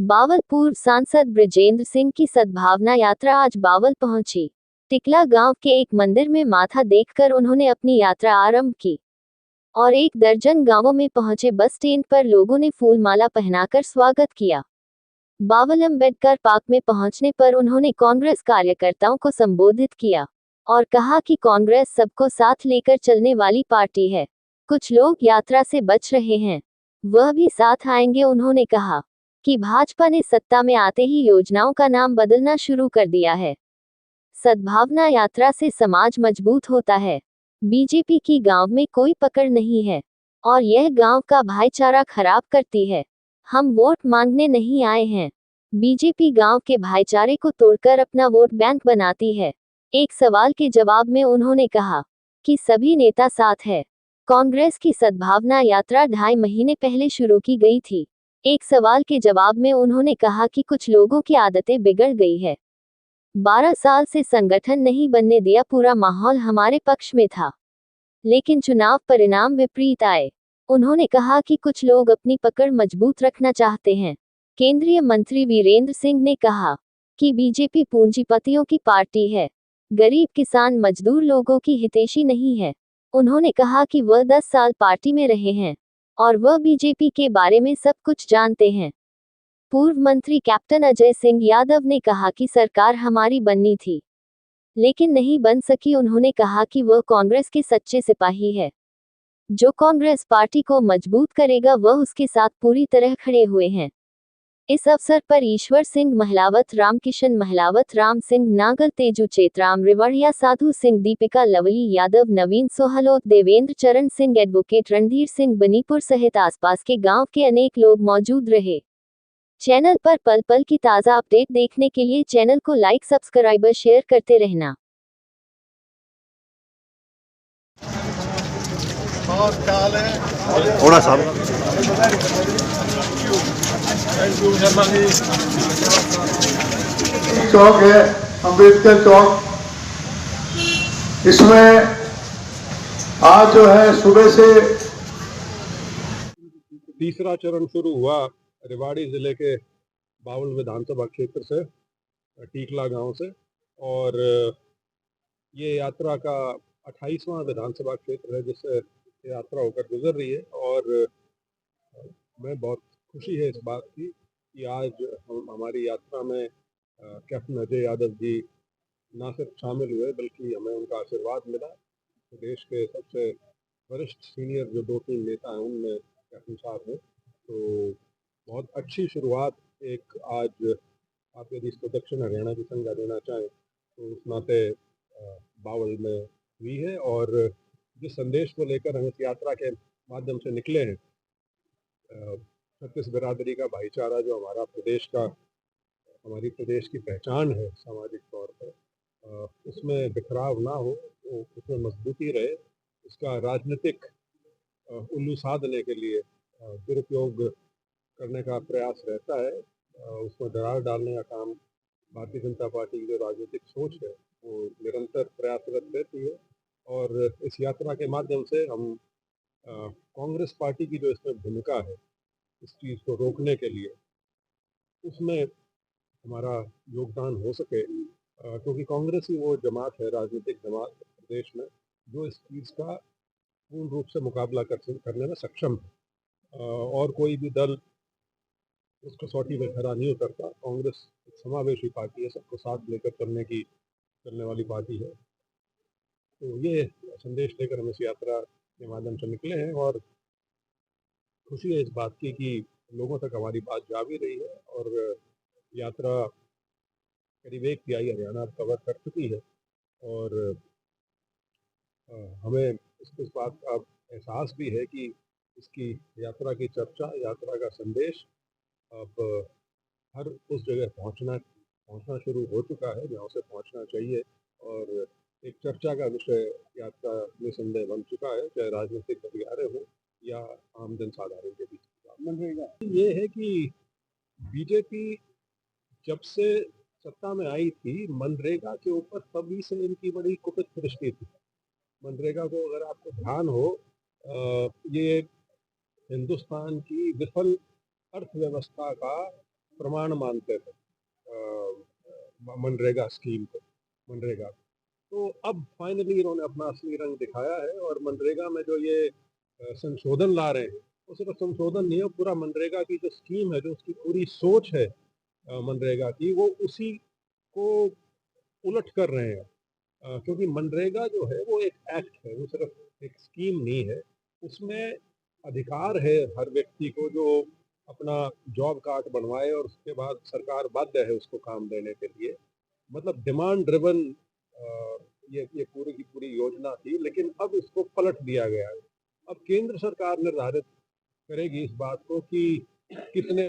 बावल पूर्व सांसद बृजेंद्र सिंह की सद्भावना यात्रा आज बावल पहुंची। टिकला गांव के एक मंदिर में माथा देखकर उन्होंने अपनी यात्रा आरंभ की और 1 दर्जन गांवों में पहुंचे बस स्टैंड पर लोगों ने फूलमाला पहनाकर स्वागत किया। बावल अम्बेडकर पार्क में पहुंचने पर उन्होंने कांग्रेस कार्यकर्ताओं को संबोधित किया और कहा कि कांग्रेस सबको साथ लेकर चलने वाली पार्टी है। कुछ लोग यात्रा से बच रहे हैं, वह भी साथ आएंगे। उन्होंने कहा कि भाजपा ने सत्ता में आते ही योजनाओं का नाम बदलना शुरू कर दिया है। सद्भावना यात्रा से समाज मजबूत होता है। बीजेपी की गांव में कोई पकड़ नहीं है और यह गांव का भाईचारा खराब करती है। हम वोट मांगने नहीं आए हैं। बीजेपी गांव के भाईचारे को तोड़कर अपना वोट बैंक बनाती है। एक सवाल के जवाब में उन्होंने कहा कि सभी नेता साथ है। कांग्रेस की सद्भावना यात्रा 2.5 महीने पहले शुरू की गई थी। एक सवाल के जवाब में उन्होंने कहा कि कुछ लोगों की आदतें बिगड़ गई है। 12 साल से संगठन नहीं बनने दिया, पूरा माहौल हमारे पक्ष में था, लेकिन चुनाव परिणाम विपरीत आए। उन्होंने कहा कि कुछ लोग अपनी पकड़ मजबूत रखना चाहते हैं। केंद्रीय मंत्री वीरेंद्र सिंह ने कहा कि बीजेपी पूंजीपतियों की पार्टी है, गरीब किसान मजदूर लोगों की हितैषी नहीं है। उन्होंने कहा कि वह 10 साल पार्टी में रहे हैं और वह बीजेपी के बारे में सब कुछ जानते हैं। पूर्व मंत्री कैप्टन अजय सिंह यादव ने कहा कि सरकार हमारी बननी थी, लेकिन नहीं बन सकी। उन्होंने कहा कि वह कांग्रेस के सच्चे सिपाही है। जो कांग्रेस पार्टी को मजबूत करेगा वह उसके साथ पूरी तरह खड़े हुए हैं। इस अवसर पर ईश्वर सिंह महलावत, रामकिशन महलावत, राम सिंह नागल, तेजू चेतराम रिवड़िया, साधु सिंह, दीपिका लवली यादव, नवीन सोहलोत, देवेंद्र चरण सिंह, एडवोकेट रणधीर सिंह बनीपुर सहित आसपास के गांव के अनेक लोग मौजूद रहे। चैनल पर पल पल की ताज़ा अपडेट देखने के लिए चैनल को लाइक, सब्सक्राइब और शेयर करते रहना। थोड़ा सा चौक है अम्बेडकर चौक। इसमें आज जो है सुबह से तीसरा चरण शुरू हुआ रेवाड़ी जिले के बावल विधानसभा क्षेत्र से, टीकला गांव से, और ये यात्रा का 28वां विधानसभा क्षेत्र है जिससे यात्रा होकर गुजर रही है। और मैं बहुत खुशी है इस बात की कि आज हमारी यात्रा में कैप्टन अजय यादव जी ना सिर्फ शामिल हुए बल्कि हमें उनका आशीर्वाद मिला। तो देश के सबसे वरिष्ठ सीनियर जो 2-3 नेता हैं उनमें कैप्टन साहब हैं, तो बहुत अच्छी शुरुआत एक आज आप यदि इसको दक्षिण हरियाणा की संज्ञा देना चाहें तो उस नाते बावल में हुई है। और जिस संदेश को लेकर हम इस यात्रा के माध्यम से निकले हैं, छत्तीस बिरादरी का भाईचारा जो हमारी प्रदेश की पहचान है सामाजिक तौर पर, उसमें बिखराव ना हो, उसमें मजबूती रहे, इसका राजनीतिक उल्लू साधने के लिए दुरुपयोग करने का प्रयास रहता है, उसमें दरार डालने का काम भारतीय जनता पार्टी की जो राजनीतिक सोच है वो निरंतर प्रयासरत रहती है। और इस यात्रा के माध्यम से हम कांग्रेस पार्टी की जो इसमें भूमिका है इस चीज़ को रोकने के लिए, उसमें हमारा योगदान हो सके, क्योंकि कांग्रेस ही वो जमात है, राजनीतिक जमात प्रदेश में, जो इस चीज़ का पूर्ण रूप से मुकाबला करने में सक्षम है। और कोई भी दल उस कसौटी में खरा नहीं उतरता। कांग्रेस एक समावेशी पार्टी है, सबको साथ लेकर चलने वाली पार्टी है। तो ये संदेश लेकर हम इस यात्रा के माध्यम से निकले हैं और खुशी है इस बात की कि लोगों तक हमारी बात जा भी रही है और यात्रा करीब 1 तिहाई हरियाणा अब कवर कर चुकी है। और हमें इस बात का एहसास भी है कि इसकी यात्रा की चर्चा, यात्रा का संदेश अब हर उस जगह पहुंचना शुरू हो चुका है जहाँ उसे पहुंचना चाहिए। और एक चर्चा का विषय यात्रा निसंदेह बन चुका है, चाहे राजनीतिक गलियारे हो या आम जनसाधारण के बीच। ये है कि बीजेपी जब से सत्ता में आई थी, मनरेगा के ऊपर तभी से इनकी बड़ी कुपित दृष्टि थी। मनरेगा को अगर आपको ध्यान हो, ये हिंदुस्तान की विफल अर्थव्यवस्था का प्रमाण मानते थे मनरेगा स्कीम को, मनरेगा। तो अब फाइनली इन्होंने अपना असली रंग दिखाया है और मनरेगा में जो ये संशोधन ला रहे हैं, वो सिर्फ संशोधन नहीं है, पूरा मनरेगा की जो स्कीम है, जो उसकी पूरी सोच है मनरेगा की, वो उसी को उलट कर रहे हैं। क्योंकि मनरेगा जो है वो एक एक्ट है, वो सिर्फ एक स्कीम नहीं है। उसमें अधिकार है हर व्यक्ति को जो अपना जॉब कार्ड बनवाए और उसके बाद सरकार बाध्य है उसको काम देने के लिए। मतलब डिमांड ड्रिवन ये पूरी की पूरी योजना थी, लेकिन अब इसको पलट दिया गया है। अब केंद्र सरकार निर्धारित करेगी इस बात को कि कितने